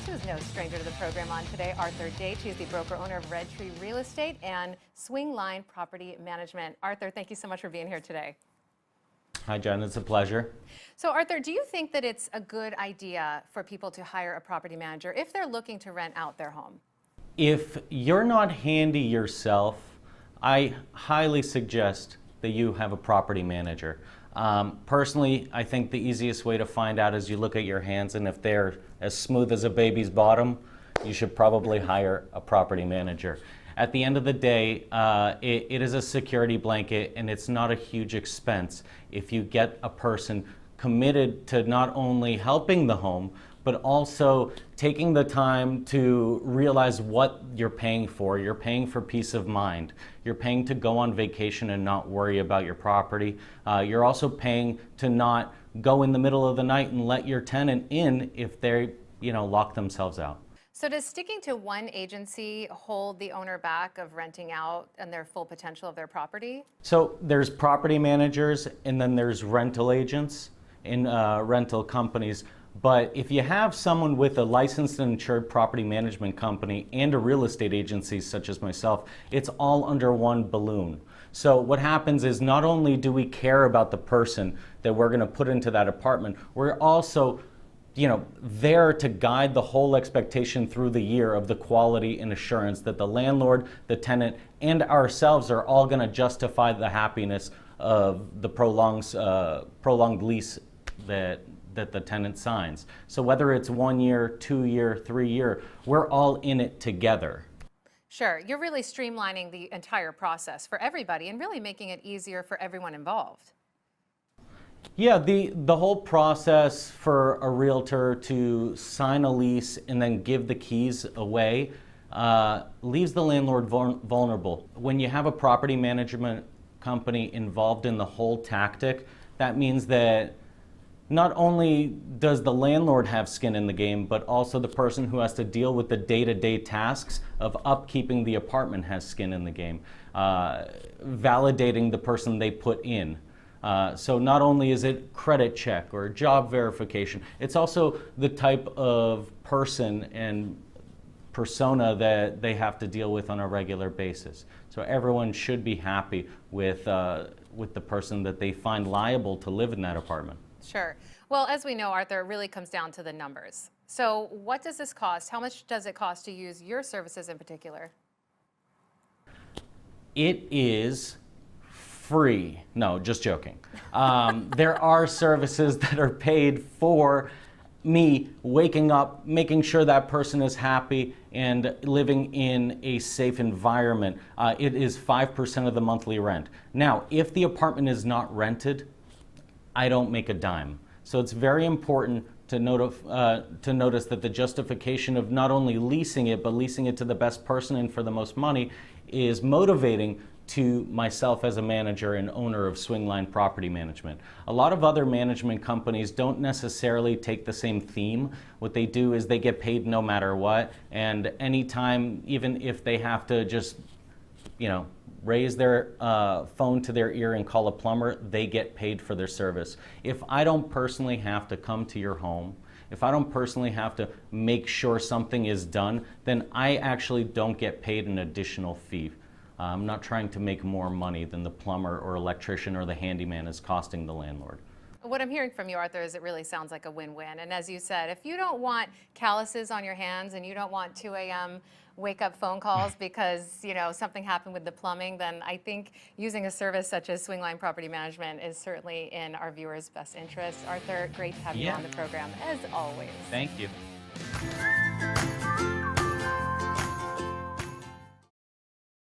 guest who is no stranger to the program on today, Arthur Daitch. He's the broker-owner of Red Tree Real Estate and Swingline Property Management. Arthur, thank you so much for being here today. Hi, Jen. It's a pleasure. So, Arthur, do you think that it's a good idea for people to hire a property manager if they're looking to rent out their home? If you're not handy yourself, I highly suggest that you have a property manager. Personally, I think the easiest way to find out is you look at your hands, and if they're as smooth as a baby's bottom, you should probably hire a property manager. At the end of the day, it is a security blanket, and it's not a huge expense if you get a person committed to not only helping the home, but also taking the time to realize what you're paying for. You're paying for peace of mind. You're paying to go on vacation and not worry about your property. You're also paying to not go in the middle of the night and let your tenant in if they, lock themselves out. So does sticking to one agency hold the owner back of renting out and their full potential of their property? So there's property managers, and then there's rental agents in rental companies. But if you have someone with a licensed and insured property management company and a real estate agency such as myself, it's all under one balloon. So what happens is not only do we care about the person that we're going to put into that apartment, we're also there to guide the whole expectation through the year of the quality and assurance that the landlord, the tenant, and ourselves are all going to justify the happiness of the prolonged lease that the tenant signs. So whether it's 1 year, 2 year, 3 year, we're all in it together. Sure, you're really streamlining the entire process for everybody and really making it easier for everyone involved. Yeah, the whole process for a realtor to sign a lease and then give the keys away leaves the landlord vulnerable. When you have a property management company involved in the whole tactic, that means that not only does the landlord have skin in the game, but also the person who has to deal with the day-to-day tasks of upkeeping the apartment has skin in the game, validating the person they put in. So not only is it credit check or job verification, it's also the type of person and persona that they have to deal with on a regular basis. So everyone should be happy with the person that they find liable to live in that apartment. Sure. Well, as we know, Arthur, it really comes down to the numbers. So what does this cost? How much does it cost to use your services in particular? It is free. No, just joking. There are services that are paid for me waking up, making sure that person is happy and living in a safe environment. It is 5% of the monthly rent. Now, if the apartment is not rented, I don't make a dime. So it's very important to notice that the justification of not only leasing it, but leasing it to the best person and for the most money is motivating to myself as a manager and owner of Swingline Property Management. A lot of other management companies don't necessarily take the same theme. What they do is they get paid no matter what, and anytime, even if they have to just, raise their phone to their ear and call a plumber, they get paid for their service. If I don't personally have to come to your home, if I don't personally have to make sure something is done, then I actually don't get paid an additional fee. I'm not trying to make more money than the plumber or electrician or the handyman is costing the landlord. What I'm hearing from you, Arthur, is it really sounds like a win-win. And as you said, if you don't want calluses on your hands and you don't want 2 a.m. wake-up phone calls because something happened with the plumbing, then I think using a service such as Swingline Property Management is certainly in our viewers' best interest. Arthur, great to have you on the program as always. Thank you.